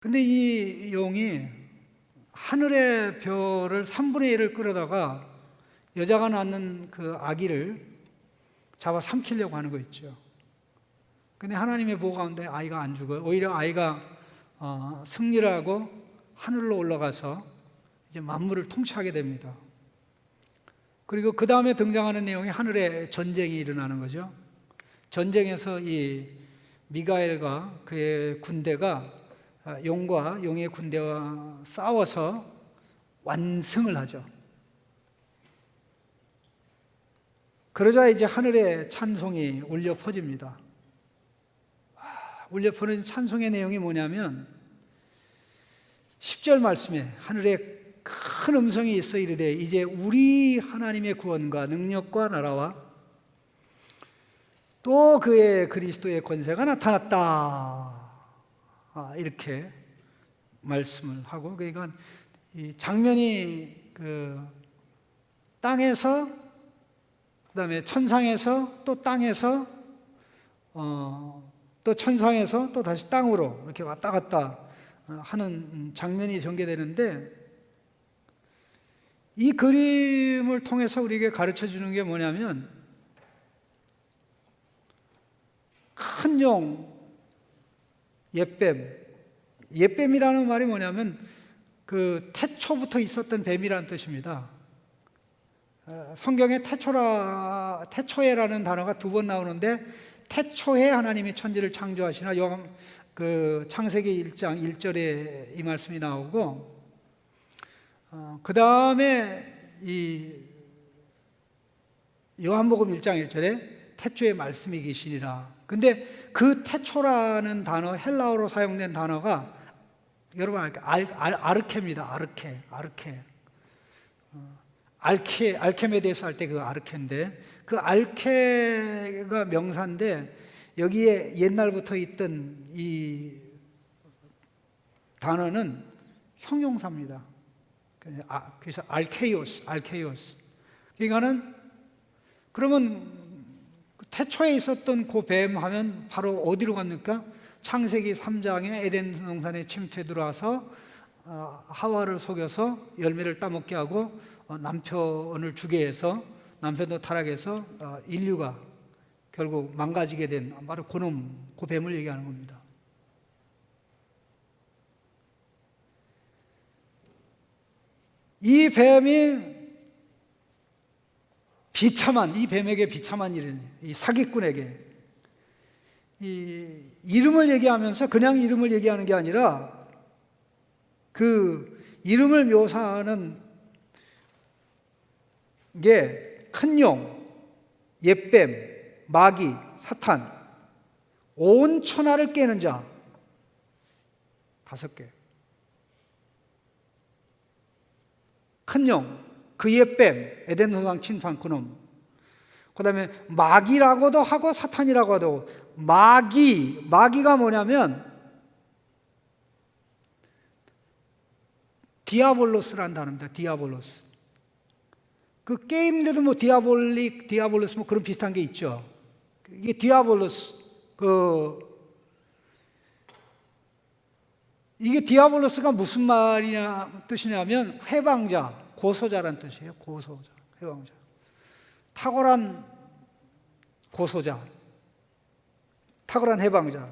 근데 이 용이 하늘의 별을 3분의 1을 끌어다가 여자가 낳는 그 아기를 잡아 삼키려고 하는 거 있죠. 근데 하나님의 보호 가운데 아이가 안 죽어요. 오히려 아이가 승리를 하고 하늘로 올라가서 이제 만물을 통치하게 됩니다. 그리고 그 다음에 등장하는 내용이 하늘의 전쟁이 일어나는 거죠. 전쟁에서 이 미가엘과 그의 군대가 용과 용의 군대와 싸워서 완승을 하죠. 그러자 이제 하늘의 찬송이 울려 퍼집니다. 울려 퍼진 찬송의 내용이 뭐냐면 10절 말씀에 하늘에 큰 음성이 있어 이르되 이제 우리 하나님의 구원과 능력과 나라와 또 그의 그리스도의 권세가 나타났다. 이렇게 말씀을 하고, 그러니까 이 장면이 그 땅에서, 그 다음에 천상에서, 또 땅에서, 또 천상에서 또 다시 땅으로 이렇게 왔다 갔다 하는 장면이 전개되는데, 이 그림을 통해서 우리에게 가르쳐 주는 게 뭐냐면, 큰 용, 옛뱀이라는 말이 뭐냐면 그 태초부터 있었던 뱀이라는 뜻입니다. 성경에 태초에라는 단어가 2번 나오는데, 태초에 하나님이 천지를 창조하시나 그 창세기 1장 1절에 이 말씀이 나오고, 그 다음에 이 요한복음 1장 1절에 태초에 말씀이 계시니라. 근데 그 태초라는 단어, 헬라어로 사용된 단어가 여러분 아르케입니다. 알케메데스 할 때 그 아르케인데, 그 알케가 명사인데 여기에 옛날부터 있던 이 단어는 형용사입니다. 그래서 알케이오스. 그러니까는 그러면 태초에 있었던 그 뱀 하면 바로 어디로 갑니까? 창세기 3장에 에덴 동산에 침투해 들어와서 하와를 속여서 열매를 따먹게 하고 남편을 주게 해서 남편도 타락해서 인류가 결국 망가지게 된 바로 그놈, 그 뱀을 얘기하는 겁니다. 이 뱀이 이 뱀에게 비참한 일은, 이 사기꾼에게 이 이름을 얘기하면서 그냥 이름을 얘기하는 게 아니라 그 이름을 묘사하는 게 큰 용, 옛뱀, 마귀, 사탄, 온 천하를 깨는 자 5개. 큰 용, 그 옛뱀, 에덴 동산 침투한 그놈. 그 다음에 마귀라고도 하고 사탄이라고 하도, 마귀가 뭐냐면 디아볼로스라는 단어입니다. 디아볼로스. 그 게임인데도 뭐 디아볼로스 뭐 그런 비슷한 게 있죠. 이게 디아볼로스, 이게 디아볼로스가 무슨 뜻이냐면 해방자, 고소자란 뜻이에요. 고소자, 해방자. 탁월한 고소자, 탁월한 해방자.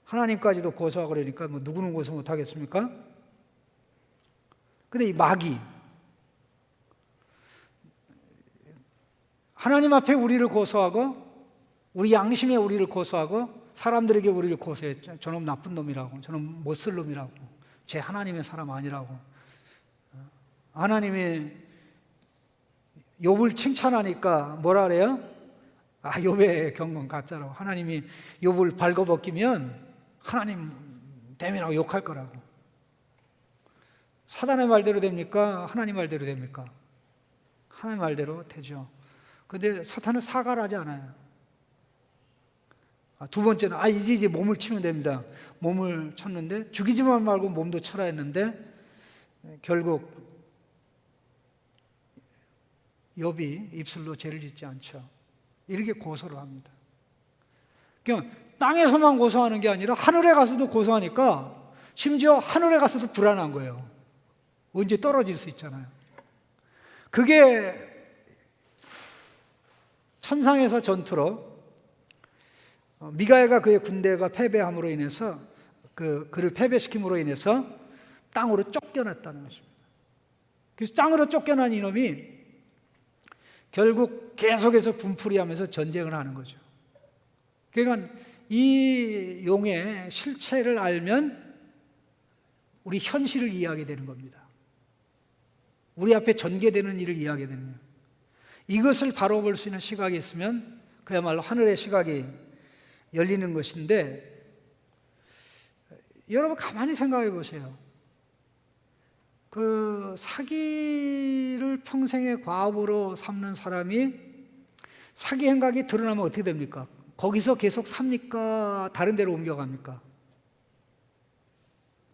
하나님까지도 고소하고 그러니까 뭐 누구는 고소 못하겠습니까? 근데 이 마귀, 하나님 앞에 우리를 고소하고 우리 양심에 우리를 고소하고 사람들에게 우리를 고소했죠. 저놈 나쁜 놈이라고, 저놈 못쓸 놈이라고, 쟤 하나님의 사람 아니라고. 하나님이 욥을 칭찬하니까 뭐라 그래요? 욥의 경건 가짜라고. 하나님이 욥을 발궈벗기면 하나님 대면하고 욕할 거라고. 사단의 말대로 됩니까? 하나님 말대로 됩니까? 하나님 말대로 되죠. 근데 사탄은 사과를 하지 않아요. 2번째는 이제 몸을 치면 됩니다. 몸을 쳤는데 죽이지만 말고 몸도 쳐라 했는데 결국 욥이 입술로 죄를 짓지 않죠. 이렇게 고소를 합니다. 그러니까 땅에서만 고소하는 게 아니라 하늘에 가서도 고소하니까 심지어 하늘에 가서도 불안한 거예요. 언제 떨어질 수 있잖아요. 그게 천상에서 전투로 미가엘과 그의 군대가 패배함으로 인해서 그를 패배시킴으로 인해서 땅으로 쫓겨났다는 것입니다. 그래서 땅으로 쫓겨난 이놈이 결국 계속해서 분풀이하면서 전쟁을 하는 거죠. 그러니까 이 용의 실체를 알면 우리 현실을 이해하게 되는 겁니다. 우리 앞에 전개되는 일을 이해하게 되는 거예요. 이것을 바로 볼 수 있는 시각이 있으면 그야말로 하늘의 시각이 열리는 것인데, 여러분 가만히 생각해 보세요. 그 사기를 평생의 과업으로 삼는 사람이 사기 행각이 드러나면 어떻게 됩니까? 거기서 계속 삽니까? 다른 데로 옮겨갑니까?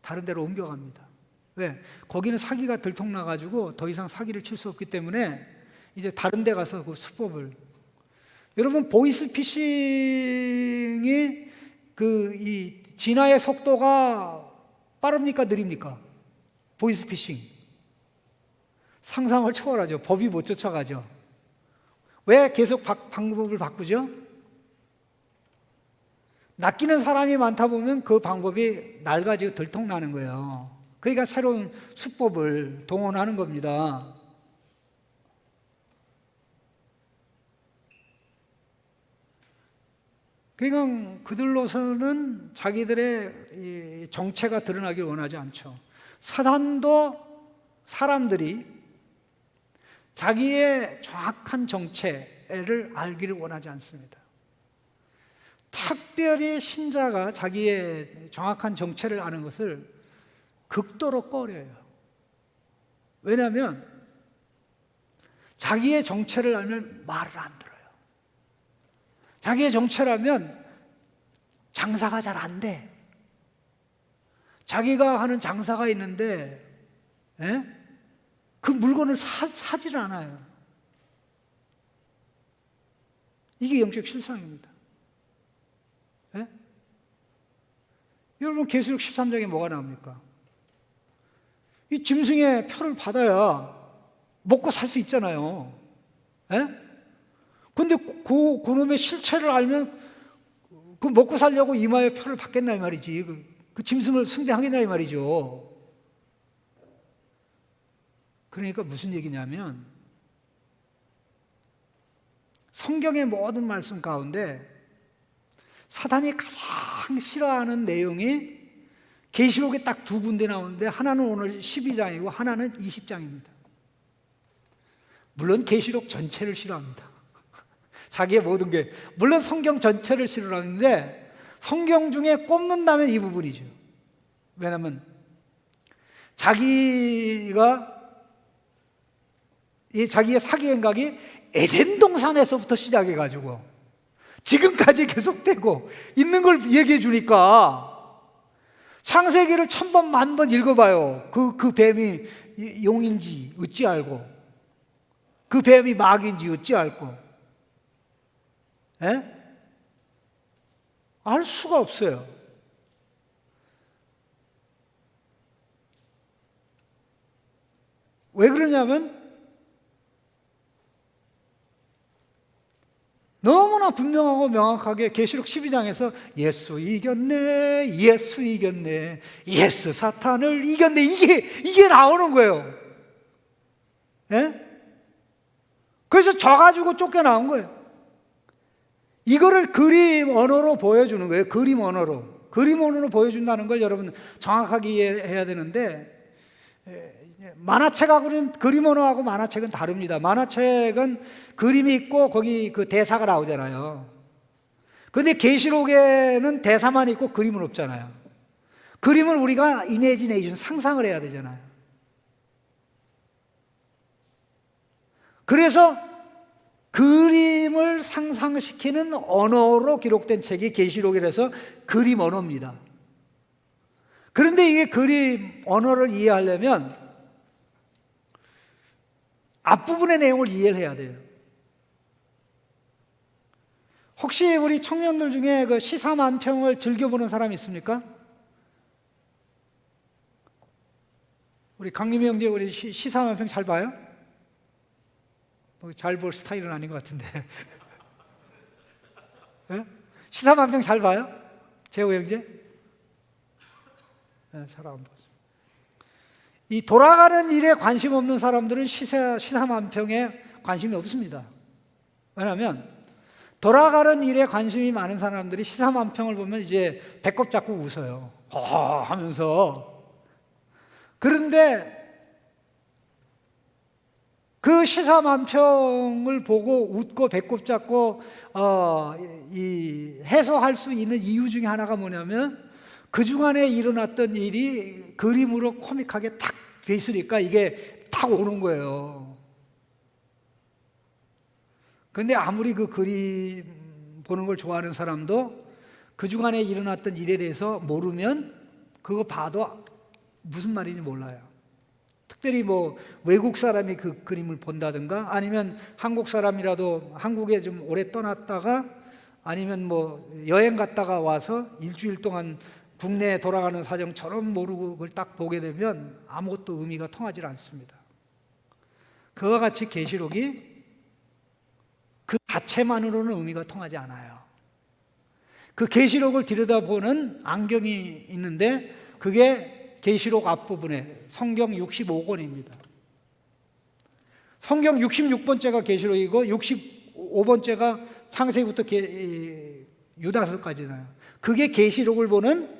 다른 데로 옮겨갑니다. 왜? 거기는 사기가 들통나가지고 더 이상 사기를 칠 수 없기 때문에 이제 다른 데 가서 그 수법을. 여러분, 보이스피싱이 이 진화의 속도가 빠릅니까? 느립니까? 보이스피싱. 상상을 초월하죠. 법이 못 쫓아가죠. 왜 계속 방법을 바꾸죠? 낚이는 사람이 많다 보면 그 방법이 낡아지고 들통나는 거예요. 그러니까 새로운 수법을 동원하는 겁니다. 그러니까 그들로서는 자기들의 이 정체가 드러나길 원하지 않죠. 사단도 사람들이 자기의 정확한 정체를 알기를 원하지 않습니다. 특별히 신자가 자기의 정확한 정체를 아는 것을 극도로 꺼려요. 왜냐하면 자기의 정체를 알면 말을 안 들어요. 자기의 정체를 알면 장사가 잘 안 돼. 자기가 하는 장사가 있는데 그 물건을 사질 않아요. 이게 영적 실상입니다. 여러분, 계시록 13장에 뭐가 나옵니까? 이 짐승의 표를 받아야 먹고 살 수 있잖아요. 근데 그놈의 실체를 알면 그 먹고 살려고 이마에 표를 받겠나 이 말이지. 그 짐승을 숭배하겠나 이 말이죠. 그러니까 무슨 얘기냐면, 성경의 모든 말씀 가운데 사단이 가장 싫어하는 내용이 계시록에 딱 두 군데 나오는데, 하나는 오늘 12장이고 하나는 20장입니다. 물론 계시록 전체를 싫어합니다. 자기의 모든 게, 물론 성경 전체를 싫어하는데 성경 중에 꼽는다면 이 부분이죠. 왜냐하면 자기의 사기 행각이 에덴 동산에서부터 시작해가지고 지금까지 계속되고 있는 걸 얘기해 주니까, 창세기를 1000번 만번 읽어봐요. 그 뱀이 용인지 어찌 알고, 그 뱀이 마귀인지 어찌 알고, 알 수가 없어요. 왜 그러냐면 너무나 분명하고 명확하게 계시록 12장에서 예수 이겼네, 예수 이겼네, 예수 사탄을 이겼네, 이게 나오는 거예요. 그래서 져가지고 쫓겨나온 거예요. 이거를 그림 언어로 보여주는 거예요. 그림 언어로 보여준다는 걸 여러분 정확하게 이해해야 되는데, 만화책하고는, 그림 언어하고 만화책은 다릅니다. 만화책은 그림이 있고 거기 그 대사가 나오잖아요. 그런데 계시록에는 대사만 있고 그림은 없잖아요. 그림은 우리가 이미지네이션, 상상을 해야 되잖아요. 그래서 그림을 상상시키는 언어로 기록된 책이 계시록이라서 그림 언어입니다. 그런데 이게 그림 언어를 이해하려면 앞부분의 내용을 이해를 해야 돼요. 혹시 우리 청년들 중에 그 시사만평을 즐겨보는 사람이 있습니까? 우리 강림이 형제 우리 시사만평 잘 봐요? 잘 볼 스타일은 아닌 것 같은데. 네? 시사만평 잘 봐요? 재호 형제? 네, 잘 안 보죠. 이 돌아가는 일에 관심 없는 사람들은 시사만평에 관심이 없습니다. 왜냐하면 돌아가는 일에 관심이 많은 사람들이 시사만평을 보면 이제 배꼽 잡고 웃어요. 하면서. 그런데 그 시사만평을 보고 웃고 배꼽 잡고 해소할 수 있는 이유 중에 하나가 뭐냐면 그 중간에 일어났던 일이 그림으로 코믹하게 탁 돼 있으니까 이게 탁 오는 거예요. 그런데 아무리 그 그림 보는 걸 좋아하는 사람도 그 중간에 일어났던 일에 대해서 모르면 그거 봐도 무슨 말인지 몰라요. 특별히 뭐 외국 사람이 그 그림을 본다든가 아니면 한국 사람이라도 한국에 좀 오래 떠났다가 아니면 뭐 여행 갔다가 와서 일주일 동안 국내에 돌아가는 사정 전혀 모르고 그걸 딱 보게 되면 아무것도 의미가 통하지 않습니다. 그와 같이 계시록이 그 자체만으로는 의미가 통하지 않아요. 그 계시록을 들여다보는 안경이 있는데 그게 계시록 앞부분에 성경 65권입니다. 성경 66번째가 계시록이고 65번째가 창세기부터 유다서까지 나요. 그게 계시록을 보는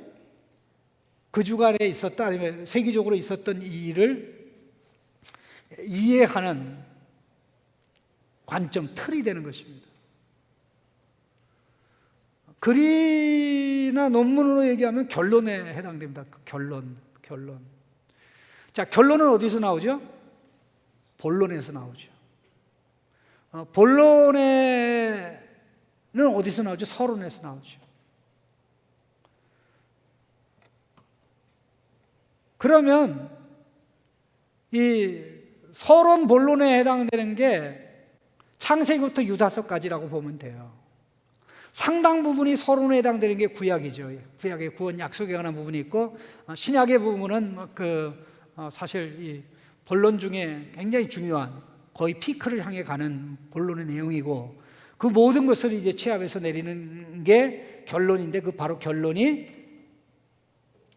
그 주간에 있었다 아니면 세계적으로 있었던 일을 이해하는 관점, 틀이 되는 것입니다. 글이나 논문으로 얘기하면 결론에 해당됩니다. 그 결론. 자, 결론은 어디서 나오죠? 본론에서 나오죠. 본론에는 어디서 나오죠? 서론에서 나오죠. 그러면 이 서론 본론에 해당되는 게 창세기부터 유다서까지라고 보면 돼요. 상당 부분이 서론에 해당되는 게 구약이죠. 구약의 구원 약속에 관한 부분이 있고 신약의 부분은 사실 이 본론 중에 굉장히 중요한 거의 피크를 향해 가는 본론의 내용이고 그 모든 것을 이제 취합해서 내리는 게 결론인데 그 바로 결론이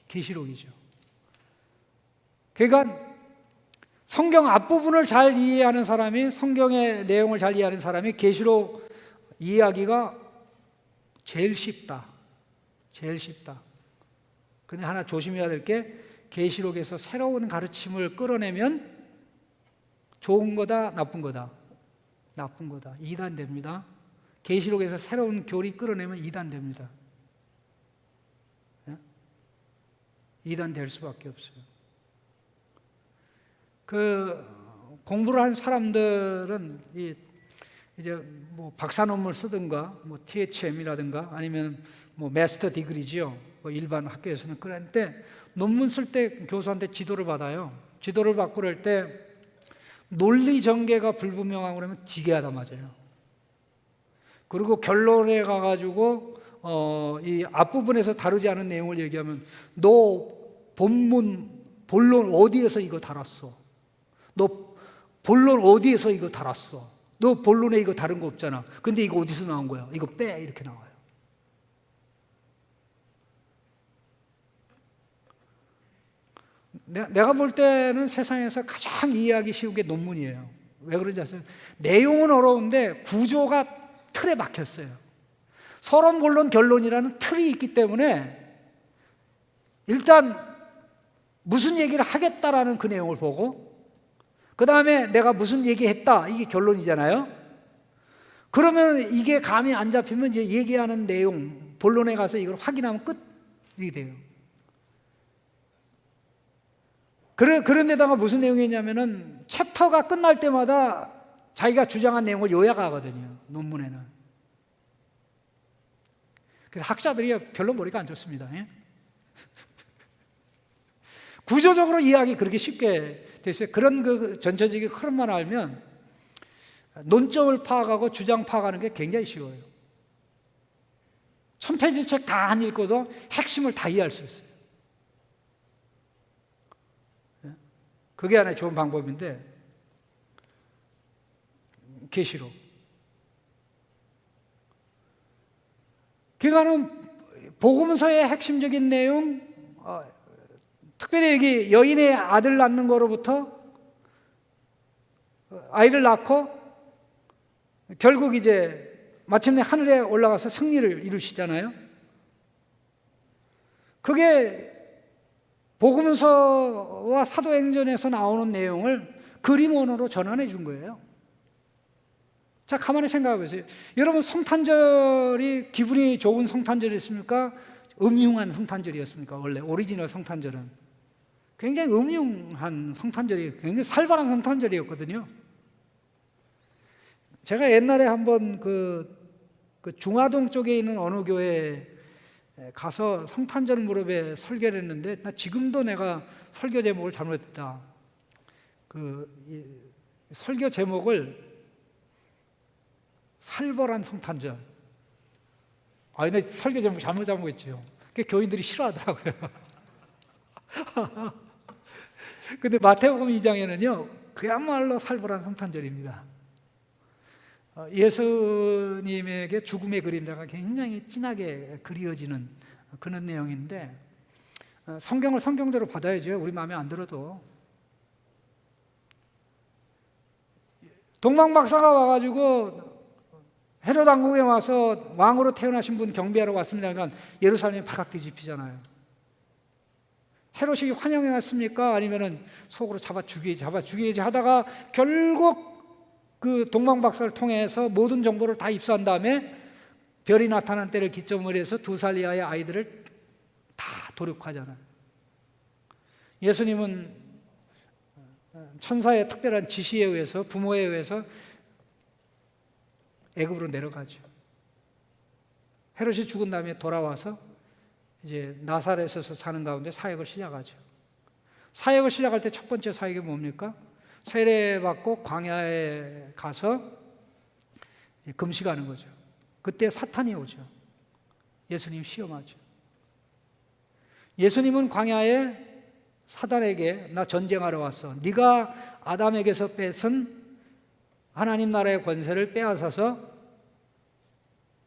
계시록이죠. 그러니까 성경 앞부분을 잘 이해하는 사람이 성경의 내용을 잘 이해하는 사람이 계시록 이해하기가 제일 쉽다. 근데 하나 조심해야 될 게 계시록에서 새로운 가르침을 끌어내면 좋은 거다, 나쁜 거다. 이단됩니다. 계시록에서 새로운 교리 끌어내면 이단됩니다. 이단될 수밖에 없어요. 그 공부를 한 사람들은 이제 뭐 박사 논문을 쓰든가 뭐 THM이라든가 아니면 뭐 마스터 디그리지요. 뭐 일반 학교에서는 그럴 때 논문 쓸 때 교수한테 지도를 받아요. 지도를 받고 그럴 때 논리 전개가 불분명하고 그러면 지게하다 맞아요. 그리고 결론에 가가지고 이 앞부분에서 다루지 않은 내용을 얘기하면 너 본론 어디에서 이거 달았어? 너 본론 어디에서 이거 달았어? 너 본론에 이거 다른 거 없잖아. 근데 이거 어디서 나온 거야? 이거 빼 이렇게 나와요. 내가 볼 때는 세상에서 가장 이해하기 쉬운 게 논문이에요. 왜 그런지 아세요? 내용은 어려운데 구조가 틀에 막혔어요. 서론, 본론, 결론이라는 틀이 있기 때문에 일단 무슨 얘기를 하겠다라는 그 내용을 보고 그 다음에 내가 무슨 얘기했다 이게 결론이잖아요. 그러면 이게 감이 안 잡히면 이제 얘기하는 내용 본론에 가서 이걸 확인하면 끝이 돼요. 그런 데다가 무슨 내용이 있냐면은 챕터가 끝날 때마다 자기가 주장한 내용을 요약하거든요. 논문에는. 그래서 학자들이 별로 머리가 안 좋습니다. 구조적으로 이해하기 그렇게 쉽게 됐어요. 그런 그 전체적인 흐름만 알면 논점을 파악하고 주장 파악하는 게 굉장히 쉬워요. 1000페이지 책 다 안 읽고도 핵심을 다 이해할 수 있어요. 그게 하나의 좋은 방법인데, 계시록. 그러니까는 복음서의 핵심적인 내용, 특별히 여기 여인의 아들 낳는 거로부터 아이를 낳고 결국 이제 마침내 하늘에 올라가서 승리를 이루시잖아요. 그게 복음서와 사도행전에서 나오는 내용을 그림 언어로 전환해 준 거예요. 자, 가만히 생각해 보세요. 여러분, 성탄절이 기분이 좋은 성탄절이었습니까? 음흉한 성탄절이었습니까? 원래 오리지널 성탄절은 굉장히 음흉한 성탄절이, 굉장히 살벌한 성탄절이었거든요. 제가 옛날에 한번 그 중화동 쪽에 있는 어느 교회에 가서 성탄절 무렵에 설교를 했는데, 나 지금도 내가 설교 제목을 잘못했다. 설교 제목을 살벌한 성탄절. 근데 설교 제목 잘못 잡았죠. 그 교인들이 싫어하더라고요. 근데 마태복음 2장에는요, 그야말로 살벌한 성탄절입니다. 예수님에게 죽음의 그림자가 굉장히 진하게 그려지는 그런 내용인데, 성경을 성경대로 받아야죠. 우리 마음에 안 들어도. 동방박사가 와가지고 헤롯 왕궁에 와서 왕으로 태어나신 분 경배하러 왔습니다. 그러니까 예루살렘이 발칵 뒤집히잖아요. 헤롯이 환영해 왔습니까? 아니면은 속으로 잡아 죽이지 하다가 결국 그 동방박사를 통해서 모든 정보를 다 입수한 다음에 별이 나타난 때를 기점으로 해서 2살 이하의 아이들을 다 도륙하잖아요. 예수님은 천사의 특별한 지시에 의해서, 부모에 의해서 애굽으로 내려가죠. 헤롯이 죽은 다음에 돌아와서 이제 나사렛에서 사는 가운데 사역을 시작하죠. 사역을 시작할 때 첫 번째 사역이 뭡니까? 세례받고 광야에 가서 금식하는 거죠. 그때 사탄이 오죠. 예수님 시험하죠. 예수님은 광야에 사단에게 나 전쟁하러 왔어. 네가 아담에게서 뺏은 하나님 나라의 권세를 빼앗아서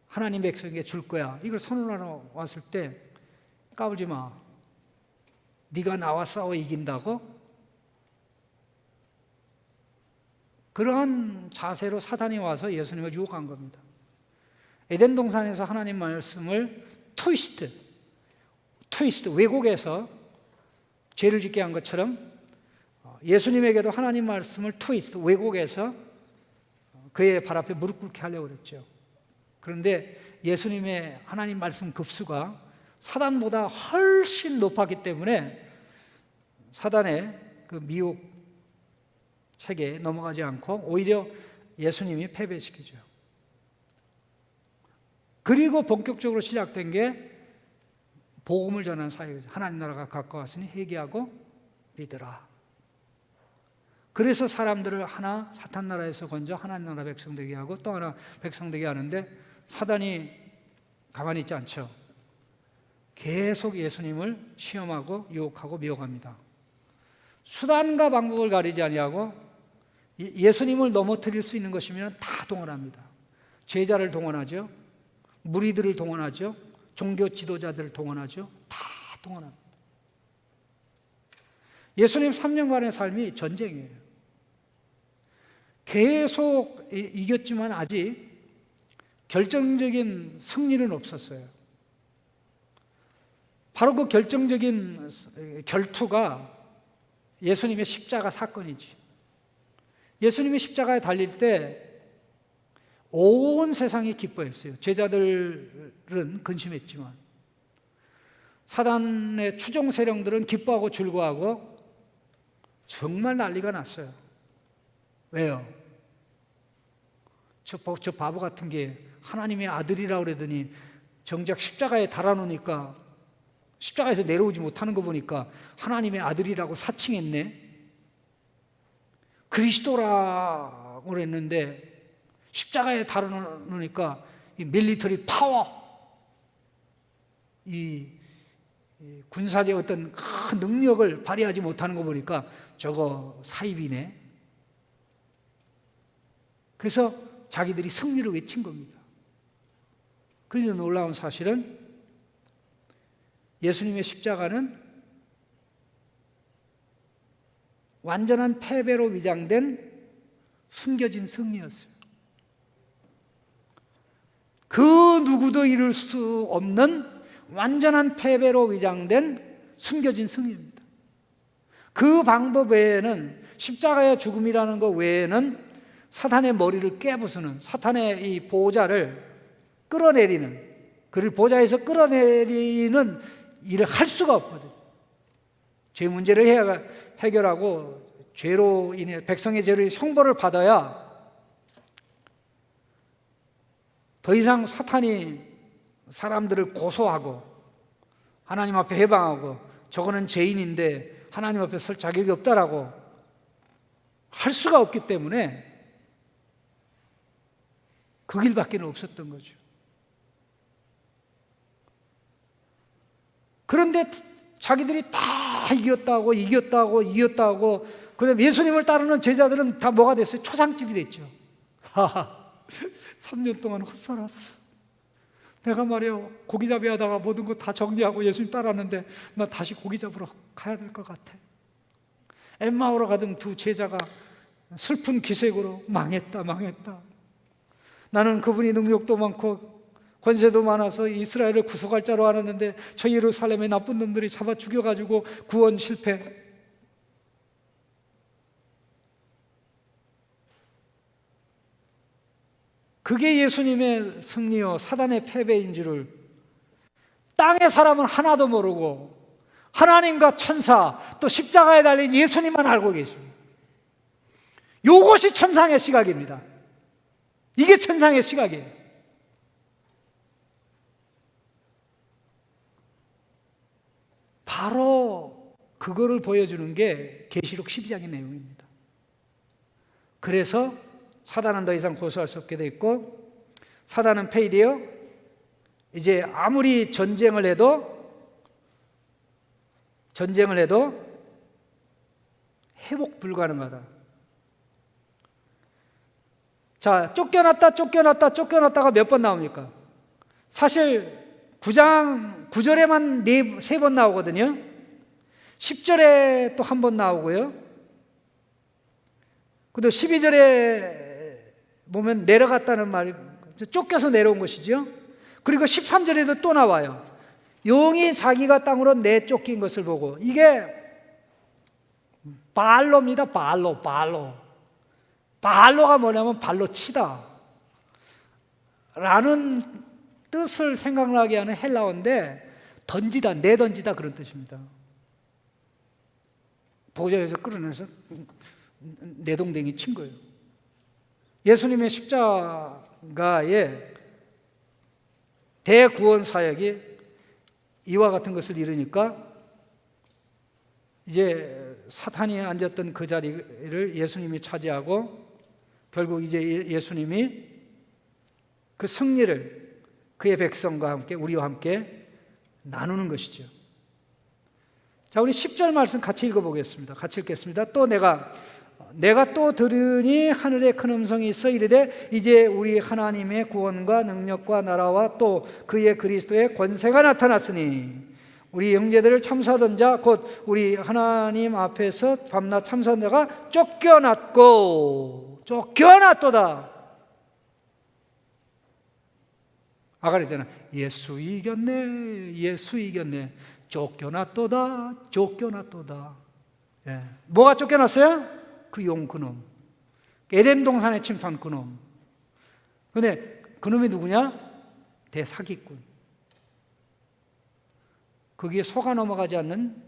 하나님 백성에게 줄 거야. 이걸 선언하러 왔을 때 까불지 마. 네가 나와 싸워 이긴다고? 그러한 자세로 사단이 와서 예수님을 유혹한 겁니다. 에덴 동산에서 하나님 말씀을 트위스트, 왜곡해서 죄를 짓게 한 것처럼 예수님에게도 하나님 말씀을 트위스트, 왜곡해서 그의 발 앞에 무릎 꿇게 하려고 그랬죠. 그런데 예수님의 하나님 말씀 급수가 사단보다 훨씬 높았기 때문에 사단의 그 미혹 책에 넘어가지 않고 오히려 예수님이 패배시키죠. 그리고 본격적으로 시작된 게 복음을 전하는 사역이죠. 하나님 나라가 가까웠으니 회개하고 믿으라. 그래서 사람들을 하나 사탄 나라에서 건져 하나님 나라 백성 되게 하고 또 하나 백성 되게 하는데, 사단이 가만히 있지 않죠. 계속 예수님을 시험하고 유혹하고 미혹합니다. 수단과 방법을 가리지 아니하고 예수님을 넘어뜨릴 수 있는 것이면 다 동원합니다. 제자를 동원하죠. 무리들을 동원하죠. 종교 지도자들을 동원하죠. 다 동원합니다. 예수님 3년간의 삶이 전쟁이에요. 계속 이겼지만 아직 결정적인 승리는 없었어요. 바로 그 결정적인 결투가 예수님의 십자가 사건이지. 예수님이 십자가에 달릴 때 온 세상이 기뻐했어요. 제자들은 근심했지만 사단의 추종 세력들은 기뻐하고 즐거워하고 정말 난리가 났어요. 왜요? 저 바보 같은 게 하나님의 아들이라고 그러더니 정작 십자가에 달아놓으니까 십자가에서 내려오지 못하는 거 보니까 하나님의 아들이라고 사칭했네. 그리스도라고 그랬는데 십자가에 달아놓으니까 이 밀리터리 파워, 이 군사적 어떤 큰 능력을 발휘하지 못하는 거 보니까 저거 사입이네. 그래서 자기들이 승리를 외친 겁니다. 그런데 놀라운 사실은 예수님의 십자가는 완전한 패배로 위장된 숨겨진 승리였어요. 그 누구도 이룰 수 없는 완전한 패배로 위장된 숨겨진 승리입니다. 그 방법 외에는, 십자가의 죽음이라는 것 외에는 사탄의 머리를 깨부수는, 사탄의 이 보호자를 끌어내리는, 그를 보좌에서 끌어내리는 일을 할 수가 없거든요. 죄 문제를 해결하고 죄로 인해 백성의 죄로 형벌을 받아야 더 이상 사탄이 사람들을 고소하고 하나님 앞에 해방하고 저거는 죄인인데 하나님 앞에 설 자격이 없다라고 할 수가 없기 때문에 그 길밖에 없었던 거죠. 그런데 자기들이 다 이겼다고 그다음에 예수님을 따르는 제자들은 다 뭐가 됐어요? 초상집이 됐죠. 하하, 3년 동안 헛살았어. 내가 말이야 고기잡이 하다가 모든 거 다 정리하고 예수님 따랐는데 나 다시 고기 잡으러 가야 될 것 같아. 엠마오로 가던 두 제자가 슬픈 기색으로 망했다. 나는 그분이 능력도 많고 권세도 많아서 이스라엘을 구속할 자로 알았는데 저 예루살렘의 나쁜 놈들이 잡아 죽여가지고 구원 실패. 그게 예수님의 승리요 사단의 패배인 줄을 땅의 사람은 하나도 모르고 하나님과 천사 또 십자가에 달린 예수님만 알고 계십니다. 이것이 천상의 시각입니다. 이게 천상의 시각이에요. 바로 그거를 보여주는 게 계시록 12장의 내용입니다. 그래서 사단은 더 이상 고소할 수 없게 됐고 사단은 폐위되어 이제 아무리 전쟁을 해도 회복 불가능하다. 자, 쫓겨났다가 몇 번 나옵니까? 사실 9장 9절에만 3번 나오거든요. 10절에 또 한 번 나오고요. 그리고 12절에 보면 내려갔다는 말이 쫓겨서 내려온 것이죠. 그리고 13절에도 또 나와요. 용이 자기가 땅으로 내쫓긴 것을 보고, 이게 발로입니다. 발로가 뭐냐면 발로 치다 라는 뜻을 생각나게 하는 헬라어인데 던지다, 내던지다 그런 뜻입니다. 보좌에서 끌어내서 내동댕이 친 거예요. 예수님의 십자가의 대구원 사역이 이와 같은 것을 이루니까 이제 사탄이 앉았던 그 자리를 예수님이 차지하고 결국 이제 예수님이 그 승리를 그의 백성과 함께 우리와 함께 나누는 것이죠. 자, 우리 10절 말씀 같이 읽어보겠습니다. 같이 읽겠습니다. 또 내가 또 들으니 하늘에 큰 음성이 있어 이르되 이제 우리 하나님의 구원과 능력과 나라와 또 그의 그리스도의 권세가 나타났으니 우리 형제들을 참사하던 자 곧 우리 하나님 앞에서 밤낮 참사한 자가 쫓겨났도다. 아까 그랬잖아. 예수 이겼네. 쫓겨났도다. 예. 뭐가 쫓겨났어요? 그 용 그놈, 에덴 동산에 침투한 그놈. 근데 그놈이 누구냐? 대사기꾼. 거기에 속아 넘어가지 않는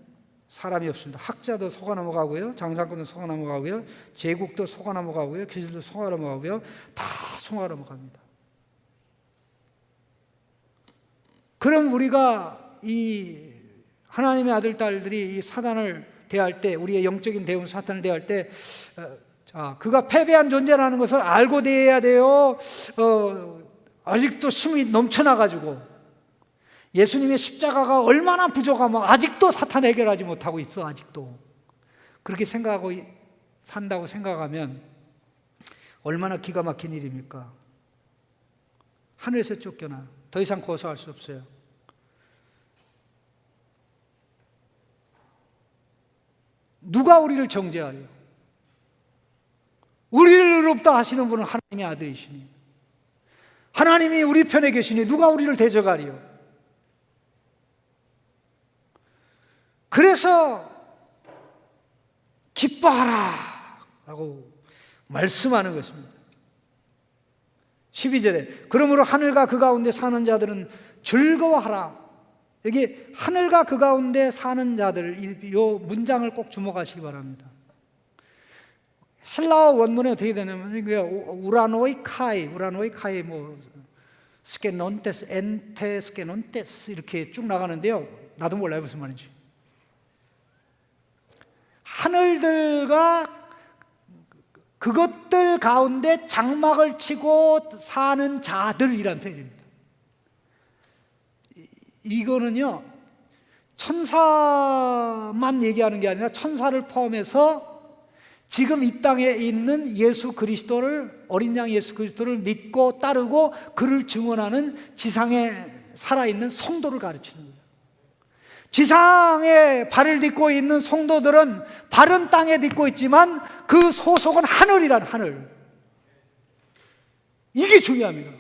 사람이 없습니다. 학자도 속아 넘어가고요, 장사꾼도 속아 넘어가고요, 제국도 속아 넘어가고요, 기술도 속아 넘어가고요, 다 속아 넘어갑니다. 그럼 우리가 이 하나님의 아들 딸들이 이 사단을 대할 때, 우리의 영적인 대운 사탄을 대할 때 그가 패배한 존재라는 것을 알고 대해야 돼요? 아직도 힘이 넘쳐나가지고 예수님의 십자가가 얼마나 부족하면 아직도 사탄 해결하지 못하고 있어. 아직도 그렇게 생각하고 산다고 생각하면 얼마나 기가 막힌 일입니까? 하늘에서 쫓겨나 더 이상 고소할 수 없어요. 누가 우리를 정죄하려? 우리를 의롭다 하시는 분은 하나님의 아들이시니, 하나님이 우리 편에 계시니 누가 우리를 대적하리요? 그래서 기뻐하라 라고 말씀하는 것입니다. 12절에 그러므로 하늘과 그 가운데 사는 자들은 즐거워하라. 여기 하늘과 그 가운데 사는 자들, 이 문장을 꼭 주목하시기 바랍니다. 헬라어 원문에 어떻게 되냐면 우라노이카이 뭐 스케논테스, 엔테 스케논테스 이렇게 쭉 나가는데요. 나도 몰라요 무슨 말인지. 하늘들과 그것들 가운데 장막을 치고 사는 자들이란 표현입니다. 이거는요, 천사만 얘기하는 게 아니라 천사를 포함해서 지금 이 땅에 있는 예수 그리스도를, 어린 양 예수 그리스도를 믿고 따르고 그를 증언하는 지상에 살아있는 성도를 가르치는 거예요. 지상에 발을 딛고 있는 성도들은 발은 땅에 딛고 있지만 그 소속은 하늘이란 하늘. 이게 중요합니다.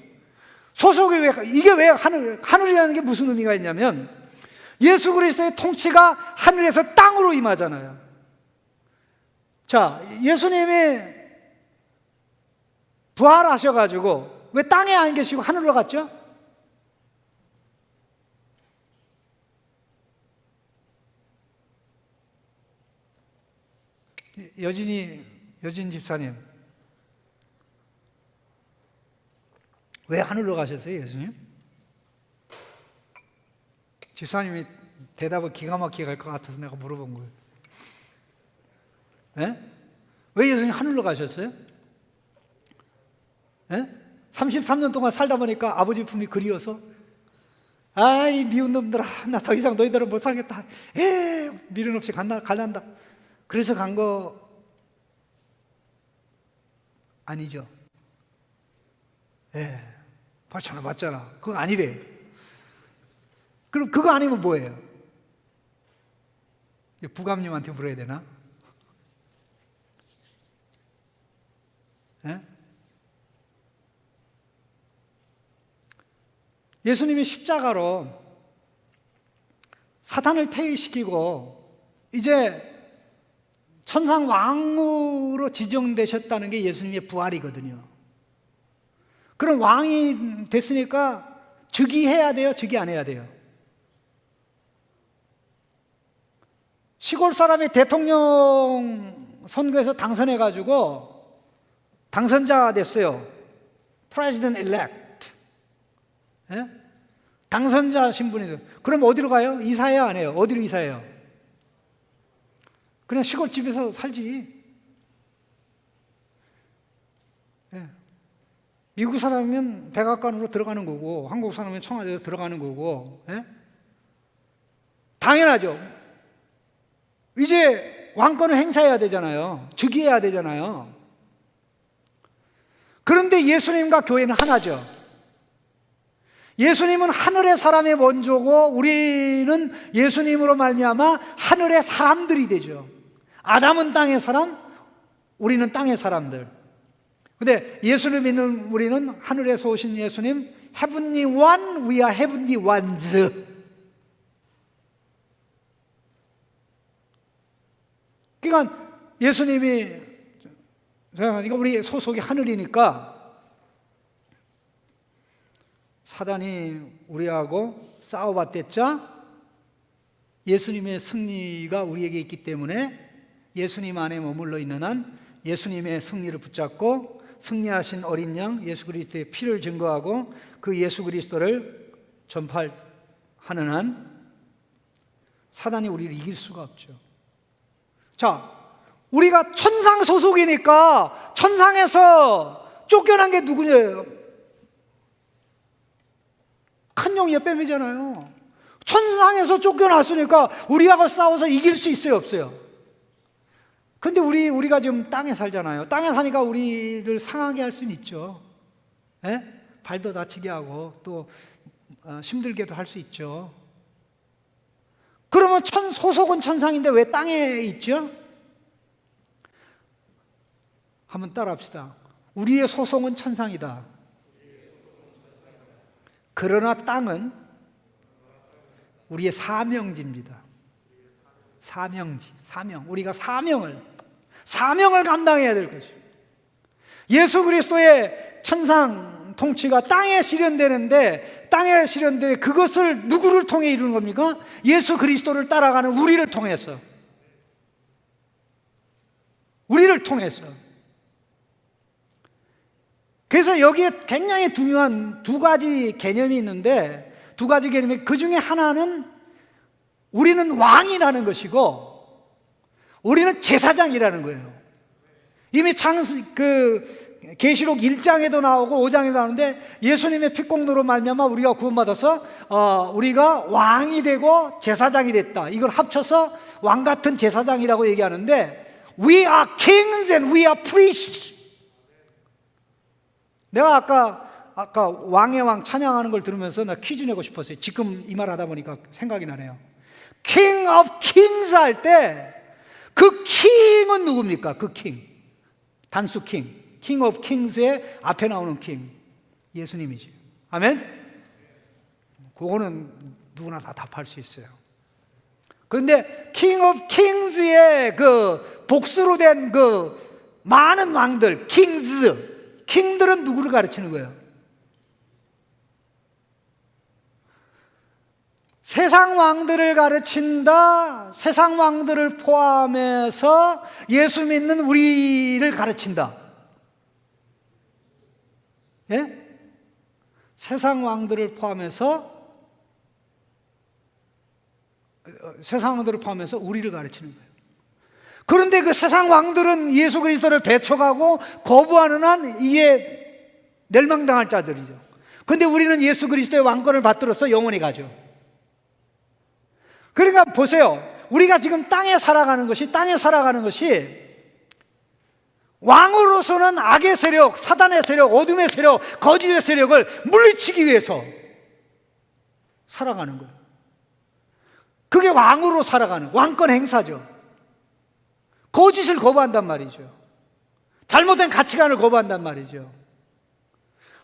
소속이 이게 왜 하늘이라는 게 무슨 의미가 있냐면 예수 그리스도의 통치가 하늘에서 땅으로 임하잖아요. 자, 예수님이 부활하셔가지고 왜 땅에 안 계시고 하늘로 갔죠? 여진 집사님, 왜 하늘로 가셨어요, 예수님? 집사님이 대답을 기가 막히게 할 것 같아서 내가 물어본 거예요. 네? 왜 예수님 하늘로 가셨어요? 네? 33년 동안 살다 보니까 아버지 품이 그리워서, 아이 미운 놈들아, 나 더 이상 너희들은 못 살겠다. 미련 없이 갈란다. 그래서 간 거 아니죠? 벌처럼 맞잖아. 그거 아니래. 그럼 그거 아니면 뭐예요? 부감님한테 물어야 되나? 예수님이 십자가로 사탄을 폐위시키고 이제 천상 왕으로 지정되셨다는 게 예수님의 부활이거든요. 그럼 왕이 됐으니까 즉위해야 돼요? 즉위 안 해야 돼요? 시골 사람이 대통령 선거에서 당선해가지고 당선자가 됐어요. President elect. 당선자 신분이죠. 그럼 어디로 가요? 이사해요? 안 해요? 어디로 이사해요? 그냥 시골집에서 살지. 미국 사람이면 백악관으로 들어가는 거고, 한국 사람이면 청와대로 들어가는 거고, 당연하죠. 이제 왕권을 행사해야 되잖아요. 즉위해야 되잖아요. 그런데 예수님과 교회는 하나죠. 예수님은 하늘의 사람의 원조고 우리는 예수님으로 말미암아 하늘의 사람들이 되죠. 아담은 땅의 사람, 우리는 땅의 사람들. 근데 예수를 믿는 우리는 하늘에서 오신 예수님, Heavenly One, we are Heavenly Ones. 그러니까 예수님이, 우리 소속이 하늘이니까 사단이 우리하고 싸워봤댔자 예수님의 승리가 우리에게 있기 때문에 예수님 안에 머물러 있는 한 예수님의 승리를 붙잡고 승리하신 어린 양 예수 그리스도의 피를 증거하고 그 예수 그리스도를 전파하는 한 사단이 우리를 이길 수가 없죠. 자, 우리가 천상 소속이니까 천상에서 쫓겨난 게 누구예요? 큰 용 옆뱀이잖아요. 천상에서 쫓겨났으니까 우리하고 싸워서 이길 수 있어요, 없어요? 근데 우리가 지금 땅에 살잖아요. 땅에 사니까 우리를 상하게 할 수는 있죠. 예? 발도 다치게 하고 또 힘들게도 할 수 있죠. 그러면 소속은 천상인데 왜 땅에 있죠? 한번 따라합시다. 우리의 소속은 천상이다. 그러나 땅은 우리의 사명지입니다. 사명지, 사명. 우리가 사명을 감당해야 될 것이죠. 예수 그리스도의 천상 통치가 땅에 실현되는데, 땅에 실현되는 그것을 누구를 통해 이루는 겁니까? 예수 그리스도를 따라가는 우리를 통해서. 우리를 통해서. 그래서 여기에 굉장히 중요한 두 가지 개념이 있는데, 두 가지 개념이, 그 중에 하나는 우리는 왕이라는 것이고 우리는 제사장이라는 거예요. 이미 계시록 1장에도 나오고 5장에도 나오는데, 예수님의 피공로로 말미암아 우리가 구원받아서 우리가 왕이 되고 제사장이 됐다. 이걸 합쳐서 왕 같은 제사장이라고 얘기하는데, We are kings and we are priests. 내가 아까 왕의 왕 찬양하는 걸 들으면서 나 퀴즈 내고 싶었어요. 지금 이 말 하다 보니까 생각이 나네요. King of Kings 할 때 그 킹은 누굽니까? 그 king, 단수 king, King of Kings의 앞에 나오는 king, 예수님이지. 아멘? 그거는 누구나 다 답할 수 있어요. 그런데 King of Kings의 그 복수로 된 그 많은 왕들, 킹들은 누구를 가르치는 거예요? 세상 왕들을 가르친다. 세상 왕들을 포함해서 예수 믿는 우리를 가르친다. 예? 세상 왕들을 포함해서 우리를 가르치는 거예요. 그런데 그 세상 왕들은 예수 그리스도를 배척하고 거부하는 한 이게 멸망당할 자들이죠. 그런데 우리는 예수 그리스도의 왕권을 받들어서 영원히 가죠. 그러니까 보세요. 우리가 지금 땅에 살아가는 것이 왕으로서는 악의 세력, 사단의 세력, 어둠의 세력, 거짓의 세력을 물리치기 위해서 살아가는 거예요. 그게 왕으로 살아가는 왕권 행사죠. 거짓을 거부한단 말이죠. 잘못된 가치관을 거부한단 말이죠.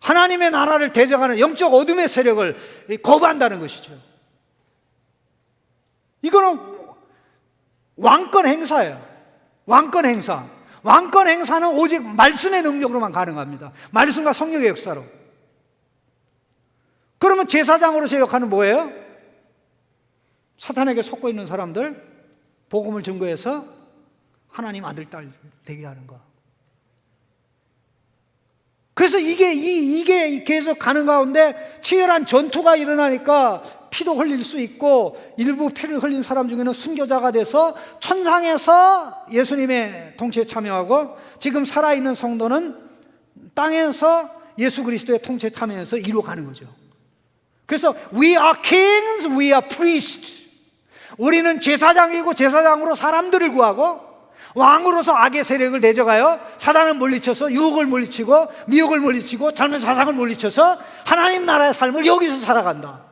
하나님의 나라를 대적하는 영적 어둠의 세력을 거부한다는 것이죠. 이거는 왕권 행사예요. 왕권 행사. 왕권 행사는 오직 말씀의 능력으로만 가능합니다. 말씀과 성령의 역사로. 그러면 제사장으로서 역할은 뭐예요? 사탄에게 속고 있는 사람들 복음을 증거해서 하나님 아들 딸 되게 하는 거. 그래서 이게 계속 가는 가운데 치열한 전투가 일어나니까 피도 흘릴 수 있고, 일부 피를 흘린 사람 중에는 순교자가 돼서 천상에서 예수님의 통치에 참여하고, 지금 살아있는 성도는 땅에서 예수 그리스도의 통치에 참여해서 이루어가는 거죠. 그래서 We are kings, we are priests. 우리는 제사장이고 제사장으로 사람들을 구하고, 왕으로서 악의 세력을 대적하여 사단을 물리쳐서 유혹을 물리치고 미혹을 물리치고 젊은 사상을 물리쳐서 하나님 나라의 삶을 여기서 살아간다.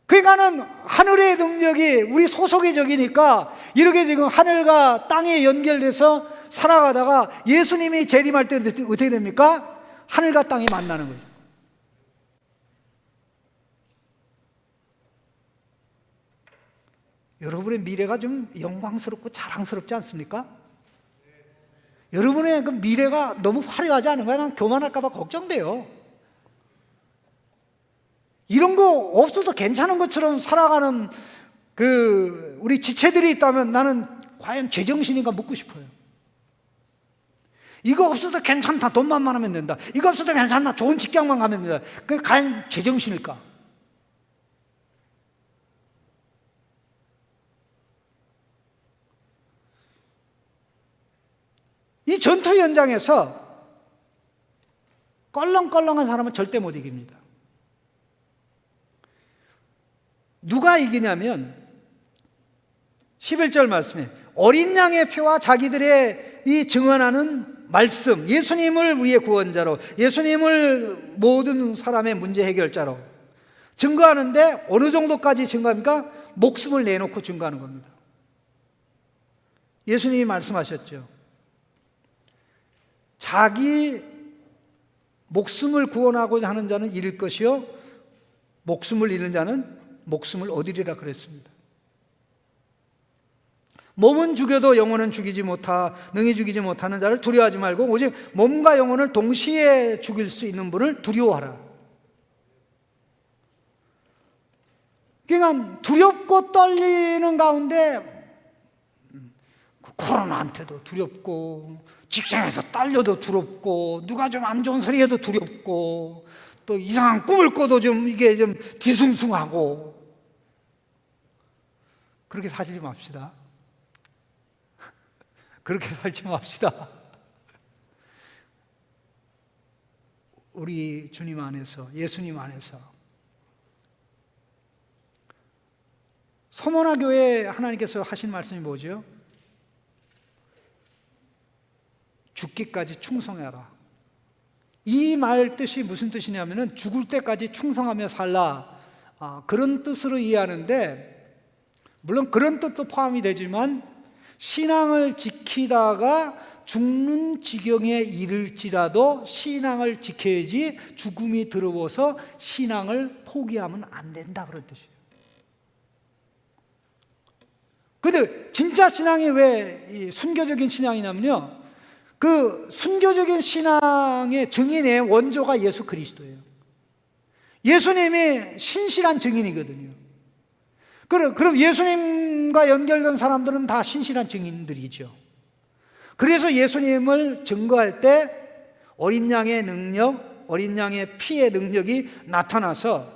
그러니까는 하늘의 능력이 우리 소속의 적이니까 이렇게 지금 하늘과 땅에 연결돼서 살아가다가 예수님이 재림할 때 어떻게 됩니까? 하늘과 땅이 만나는 거죠. 여러분의 미래가 좀 영광스럽고 자랑스럽지 않습니까? 여러분의 그 미래가 너무 화려하지 않은가요? 난 교만할까 봐 걱정돼요. 이런 거 없어도 괜찮은 것처럼 살아가는 우리 지체들이 있다면 나는 과연 제정신인가 묻고 싶어요. 이거 없어도 괜찮다, 돈만 많으면 된다. 이거 없어도 괜찮다, 좋은 직장만 가면 된다. 그게 과연 제정신일까? 이 전투 현장에서 껄렁껄렁한 사람은 절대 못 이깁니다. 누가 이기냐면 11절 말씀에 어린 양의 표와 자기들의 이 증언하는 말씀, 예수님을 우리의 구원자로, 예수님을 모든 사람의 문제 해결자로 증거하는데 어느 정도까지 증거합니까? 목숨을 내놓고 증거하는 겁니다. 예수님이 말씀하셨죠. 자기 목숨을 구원하고자 하는 자는 잃을 것이요 목숨을 잃는 자는 목숨을 얻으리라 그랬습니다. 몸은 죽여도 영혼은 능히 죽이지 못하는 자를 두려워하지 말고 오직 몸과 영혼을 동시에 죽일 수 있는 분을 두려워하라. 그러니까 두렵고 떨리는 가운데 코로나한테도 두렵고 직장에서 딸려도 두렵고 누가 좀 안 좋은 소리 해도 두렵고 또 이상한 꿈을 꿔도 이게 좀 뒤숭숭하고 그렇게 살지 맙시다. 그렇게 살지 맙시다. 우리 주님 안에서, 예수님 안에서 서머나 교회에 하나님께서 하신 말씀이 뭐죠? 죽기까지 충성해라. 이 말 뜻이 무슨 뜻이냐면 죽을 때까지 충성하며 살라, 그런 뜻으로 이해하는데, 물론 그런 뜻도 포함이 되지만 신앙을 지키다가 죽는 지경에 이를지라도 신앙을 지켜야지 죽음이 들어와서 신앙을 포기하면 안 된다, 그런 뜻이에요. 근데 진짜 신앙이 왜 순교적인 신앙이냐면요, 그 순교적인 신앙의 증인의 원조가 예수 그리스도예요. 예수님이 신실한 증인이거든요. 그럼 예수님과 연결된 사람들은 다 신실한 증인들이죠. 그래서 예수님을 증거할 때 어린 양의 능력, 어린 양의 피의 능력이 나타나서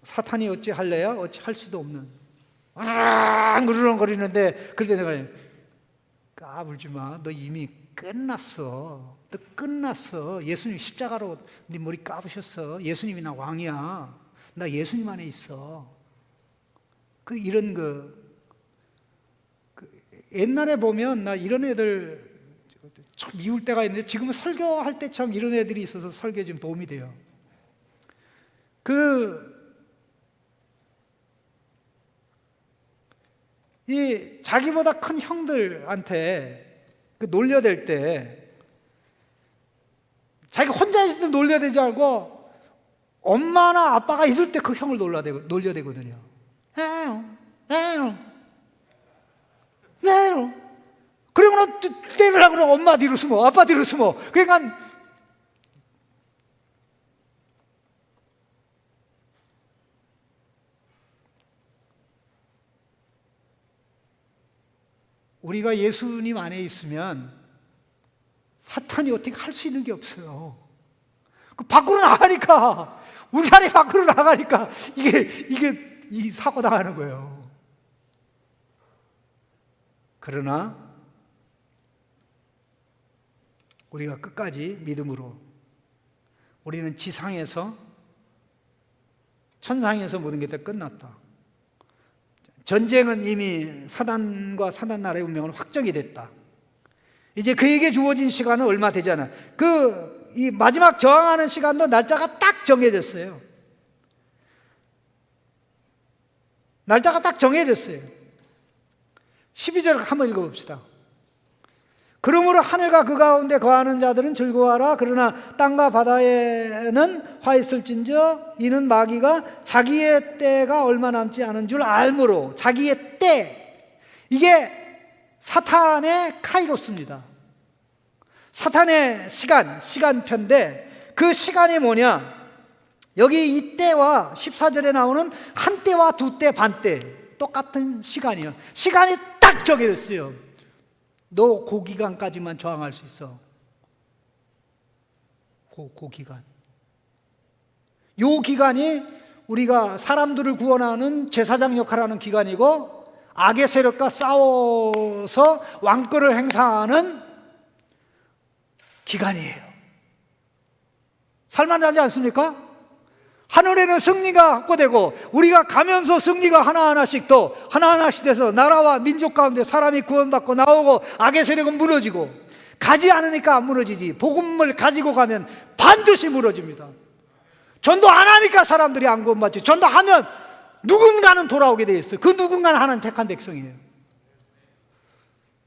사탄이 어찌 할래야? 어찌 할 수도 없는 으르렁거리는데, 그럴 때 내가 까불지 마. 너 이미 끝났어. 너 끝났어. 예수님 십자가로 네 머리 까부셨어. 예수님이 나 왕이야. 나 예수님 안에 있어. 이런 옛날에 보면 나 이런 애들 참 미울 때가 있는데, 지금은 설교할 때 참 이런 애들이 있어서 설교에 좀 도움이 돼요. 이 자기보다 큰 형들한테 놀려댈 때 자기가 혼자 있을 때 놀려대지 않고 엄마나 아빠가 있을 때 그 형을 놀려대거든요. 그리고는 때리려고 그러면 엄마 뒤로 숨어, 아빠 뒤로 숨어. 그러니까 우리가 예수님 안에 있으면 사탄이 어떻게 할 수 있는 게 없어요. 밖으로 나가니까, 우리 안에 밖으로 나가니까 이게 이 사고 당하는 거예요. 그러나 우리가 끝까지 믿음으로, 우리는 지상에서, 천상에서 모든 게 다 끝났다. 전쟁은 이미 사단과 사단 나라의 운명은 확정이 됐다. 이제 그에게 주어진 시간은 얼마 되지 않아. 이 마지막 저항하는 시간도 날짜가 딱 정해졌어요. 날짜가 딱 정해졌어요. 12절 한번 읽어봅시다. 그러므로 하늘과 그 가운데 거하는 자들은 즐거워하라. 그러나 땅과 바다에는 화 있을진저 이는 마귀가 자기의 때가 얼마 남지 않은 줄 알므로. 자기의 때, 이게 사탄의 카이로스입니다. 사탄의 시간표인데, 그 시간이 뭐냐, 여기 이 때와 14절에 나오는 한 때와 두 때, 반 때 똑같은 시간이에요. 시간이 딱 정해졌어요. 너 그 기간까지만 저항할 수 있어. 그 기간. 요 기간이 우리가 사람들을 구원하는 제사장 역할을 하는 기간이고, 악의 세력과 싸워서 왕권을 행사하는 기간이에요. 살만하지 않습니까? 하늘에는 승리가 확보되고 우리가 가면서 승리가 하나하나씩 더 하나하나씩 돼서 나라와 민족 가운데 사람이 구원받고 나오고 악의 세력은 무너지고, 가지 않으니까 안 무너지지 복음을 가지고 가면 반드시 무너집니다. 전도 안 하니까 사람들이 안 구원받지, 전도하면 누군가는 돌아오게 돼 있어요. 그 누군가는 하나님 택한 백성이에요.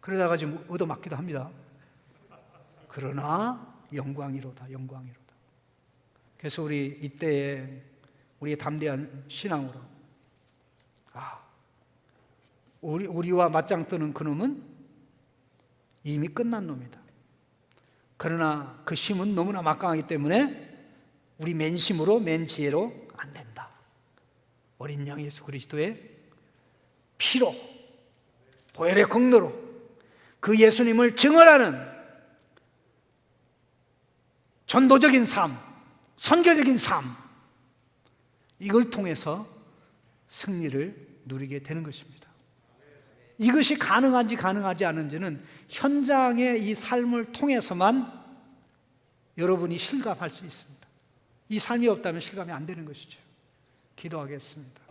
그러다가 좀 얻어맞기도 합니다. 그러나 영광이로다, 영광이로다. 그래서 우리 이때에 우리의 담대한 신앙으로, 우리와 맞짱 뜨는 그놈은 이미 끝난 놈이다. 그러나 그 심은 너무나 막강하기 때문에 우리 맨심으로 맨지혜로 안 된다. 어린 양 예수 그리스도의 피로, 보혈의 공로로 그 예수님을 증언하는 전도적인 삶, 선교적인 삶, 이걸 통해서 승리를 누리게 되는 것입니다. 이것이 가능한지 가능하지 않은지는 현장의 이 삶을 통해서만 여러분이 실감할 수 있습니다. 이 삶이 없다면 실감이 안 되는 것이죠. 기도하겠습니다.